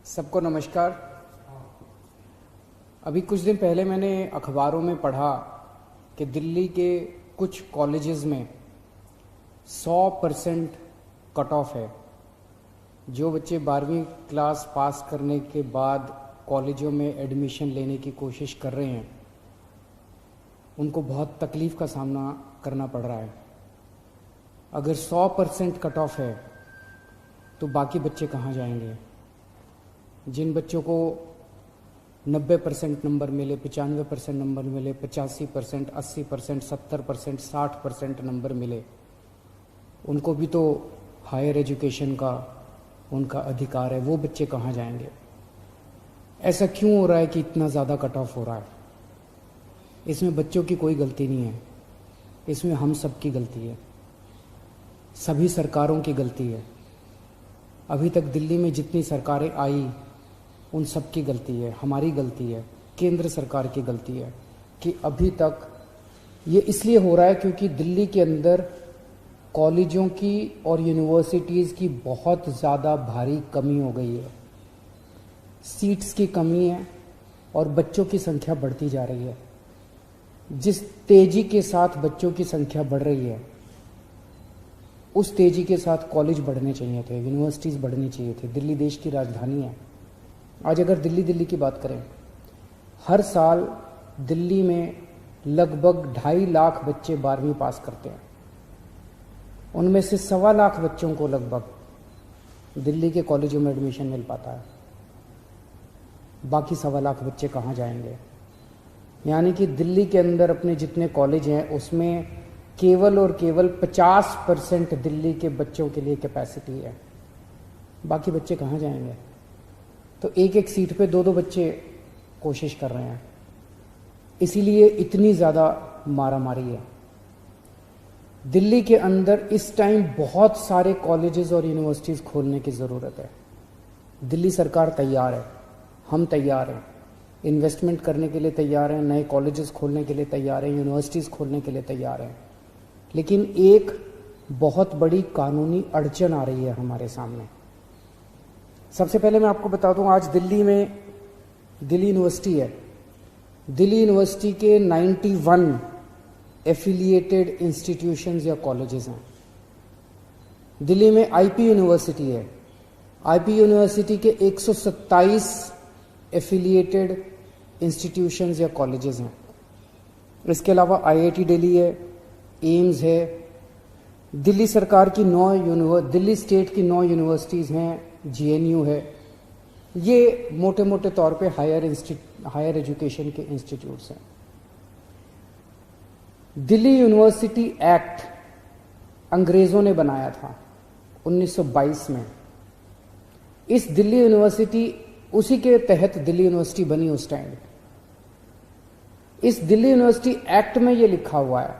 सबको नमस्कार। अभी कुछ दिन पहले मैंने अखबारों में पढ़ा कि दिल्ली के कुछ कॉलेजेस में 100% कट ऑफ है। जो बच्चे 12वीं क्लास पास करने के बाद कॉलेजों में एडमिशन लेने की कोशिश कर रहे हैं, उनको बहुत तकलीफ़ का सामना करना पड़ रहा है। अगर 100% कट ऑफ है तो बाकी बच्चे कहाँ जाएंगे? जिन बच्चों को 90% नंबर मिले, 95% नंबर मिले, 85%, 80%, 70%, 60% नंबर मिले, उनको भी तो हायर एजुकेशन का उनका अधिकार है। वो बच्चे कहाँ जाएंगे? ऐसा क्यों हो रहा है कि इतना ज़्यादा कट ऑफ हो रहा है? इसमें बच्चों की कोई गलती नहीं है, इसमें हम सब की गलती है, सभी सरकारों की गलती है। अभी तक दिल्ली में जितनी सरकारें आई उन सब की गलती है, हमारी गलती है, केंद्र सरकार की गलती है कि अभी तक ये इसलिए हो रहा है क्योंकि दिल्ली के अंदर कॉलेजों की और यूनिवर्सिटीज़ की बहुत ज़्यादा भारी कमी हो गई है। सीट्स की कमी है और बच्चों की संख्या बढ़ती जा रही है। जिस तेज़ी के साथ बच्चों की संख्या बढ़ रही है उस तेज़ी के साथ कॉलेज बढ़ने चाहिए थे, यूनिवर्सिटीज़ बढ़नी चाहिए थी। दिल्ली देश की राजधानी है। आज अगर दिल्ली की बात करें, हर साल दिल्ली में लगभग 2.5 लाख बच्चे 12वीं पास करते हैं। उनमें से 1.25 लाख बच्चों को लगभग दिल्ली के कॉलेजों में एडमिशन मिल पाता है। बाकी 1.25 लाख बच्चे कहाँ जाएंगे? यानी कि दिल्ली के अंदर अपने जितने कॉलेज हैं उसमें केवल और केवल 50% दिल्ली के बच्चों के लिए कैपेसिटी है। बाकी बच्चे कहाँ जाएंगे? तो एक एक सीट पे 2-2 बच्चे कोशिश कर रहे हैं, इसीलिए इतनी ज़्यादा मारामारी है। दिल्ली के अंदर इस टाइम बहुत सारे कॉलेजेस और यूनिवर्सिटीज़ खोलने की ज़रूरत है। दिल्ली सरकार तैयार है, हम तैयार हैं, इन्वेस्टमेंट करने के लिए तैयार हैं, नए कॉलेजेस खोलने के लिए तैयार हैं, यूनिवर्सिटीज़ खोलने के लिए तैयार हैं। लेकिन एक बहुत बड़ी कानूनी अड़चन आ रही है हमारे सामने। सबसे पहले मैं आपको बता दूं, आज दिल्ली में दिल्ली यूनिवर्सिटी है। दिल्ली यूनिवर्सिटी के 91 एफिलिएटेड इंस्टीट्यूशंस या कॉलेजेस हैं। दिल्ली में आईपी यूनिवर्सिटी है। आईपी यूनिवर्सिटी के 127 एफिलिएटेड इंस्टीट्यूशंस या कॉलेजेस हैं। इसके अलावा आईआईटी दिल्ली है, एम्स है। दिल्ली सरकार की दिल्ली स्टेट की 9 यूनिवर्सिटीज़ हैं, जीएनयू है। ये मोटे मोटे तौर पे हायर एजुकेशन के इंस्टीट्यूट्स हैं। दिल्ली यूनिवर्सिटी एक्ट अंग्रेज़ों ने बनाया था 1922 में। इस दिल्ली यूनिवर्सिटी, उसी के तहत दिल्ली यूनिवर्सिटी बनी उस टाइम। इस दिल्ली यूनिवर्सिटी एक्ट में ये लिखा हुआ है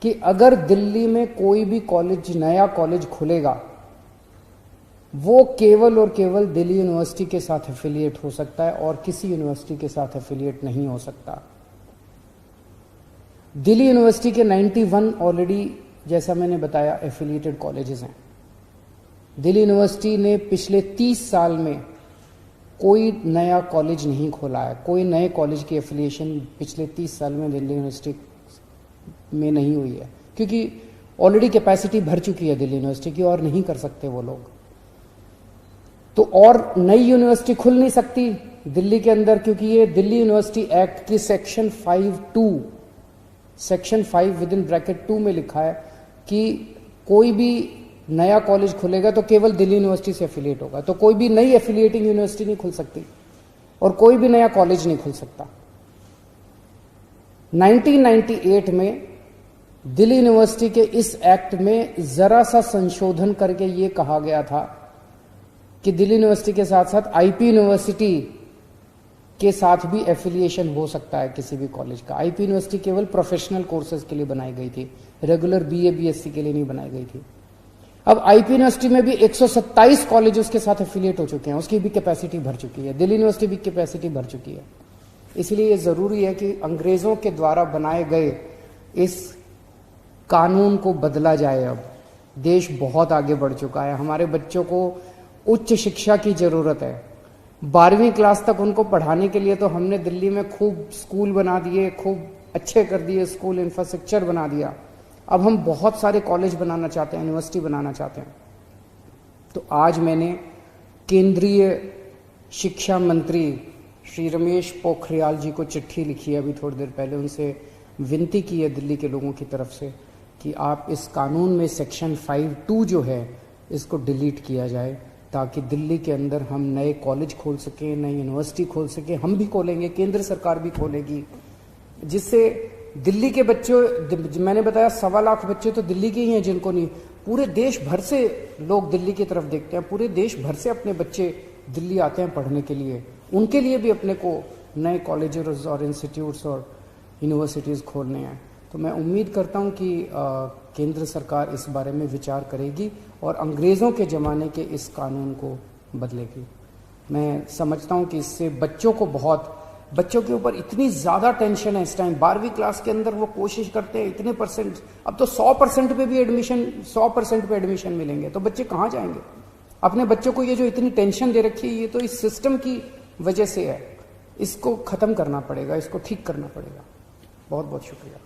कि अगर दिल्ली में कोई भी कॉलेज, नया कॉलेज खुलेगा, वो केवल और केवल दिल्ली यूनिवर्सिटी के साथ एफिलिएट हो सकता है और किसी यूनिवर्सिटी के साथ एफिलिएट नहीं हो सकता। दिल्ली यूनिवर्सिटी के 91 ऑलरेडी, जैसा मैंने बताया, एफिलिएटेड कॉलेजेस हैं। दिल्ली यूनिवर्सिटी ने पिछले 30 साल में कोई नया कॉलेज नहीं खोला है। कोई नए कॉलेज की एफिलिएशन पिछले 30 साल में दिल्ली यूनिवर्सिटी में नहीं हुई है, क्योंकि ऑलरेडी कैपेसिटी भर चुकी है दिल्ली यूनिवर्सिटी की और नहीं कर सकते वो लोग। तो और नई यूनिवर्सिटी खुल नहीं सकती दिल्ली के अंदर, क्योंकि ये दिल्ली यूनिवर्सिटी एक्ट की सेक्शन 5 विद इन ब्रैकेट 2 में लिखा है कि कोई भी नया कॉलेज खुलेगा तो केवल दिल्ली यूनिवर्सिटी से एफिलिएट होगा। तो कोई भी नई एफिलिएटिंग यूनिवर्सिटी नहीं खुल सकती और कोई भी नया कॉलेज नहीं खुल सकता। 1998 में दिल्ली यूनिवर्सिटी के इस एक्ट में जरा सा संशोधन करके ये कहा गया था कि दिल्ली यूनिवर्सिटी के साथ साथ आईपी यूनिवर्सिटी के साथ भी एफिलिएशन हो सकता है किसी भी कॉलेज का। आईपी यूनिवर्सिटी केवल प्रोफेशनल कोर्सेज के लिए बनाई गई थी, रेगुलर बीए बीएससी के लिए नहीं बनाई गई थी। अब आईपी यूनिवर्सिटी में भी 127 कॉलेज उसके साथ एफिलिएट हो चुके हैं, उसकी भी कैपेसिटी भर चुकी है। दिल्ली यूनिवर्सिटी भी कैपेसिटी भर चुकी है। इसलिए ये ज़रूरी है कि अंग्रेज़ों के द्वारा बनाए गए इस कानून को बदला जाए। अब देश बहुत आगे बढ़ चुका है, हमारे बच्चों को उच्च शिक्षा की ज़रूरत है। 12वीं क्लास तक उनको पढ़ाने के लिए तो हमने दिल्ली में खूब स्कूल बना दिए, खूब अच्छे कर दिए, स्कूल इंफ्रास्ट्रक्चर बना दिया। अब हम बहुत सारे कॉलेज बनाना चाहते हैं, यूनिवर्सिटी बनाना चाहते हैं। तो आज मैंने केंद्रीय शिक्षा मंत्री श्री रमेश पोखरियाल जी को चिट्ठी लिखी है, अभी थोड़ी देर पहले। उनसे विनती की है दिल्ली के लोगों की तरफ से कि आप इस कानून में सेक्शन 5(2) जो है इसको डिलीट किया जाए, ताकि दिल्ली के अंदर हम नए कॉलेज खोल सकें, नई यूनिवर्सिटी खोल सकें। हम भी खोलेंगे, केंद्र सरकार भी खोलेगी, जिससे दिल्ली के बच्चों, मैंने बताया 1.25 लाख बच्चे तो दिल्ली के ही हैं जिनको नहीं, पूरे देश भर से लोग दिल्ली की तरफ देखते हैं, पूरे देश भर से अपने बच्चे दिल्ली आते हैं पढ़ने के लिए। उनके लिए भी अपने को नए कॉलेजेस और इंस्टीट्यूट्स और यूनिवर्सिटीज़ खोलने हैं। तो मैं उम्मीद करता हूं कि केंद्र सरकार इस बारे में विचार करेगी और अंग्रेज़ों के ज़माने के इस कानून को बदलेगी। मैं समझता हूं कि इससे बच्चों के ऊपर इतनी ज़्यादा टेंशन है इस टाइम। 12वीं क्लास के अंदर वो कोशिश करते हैं इतने परसेंट, अब तो 100% पे भी एडमिशन, 100% पे एडमिशन मिलेंगे, तो बच्चे कहाँ जाएंगे? अपने बच्चों को ये जो इतनी टेंशन दे रखी है, ये तो इस सिस्टम की वजह से है। इसको ख़त्म करना पड़ेगा, इसको ठीक करना पड़ेगा। बहुत बहुत शुक्रिया।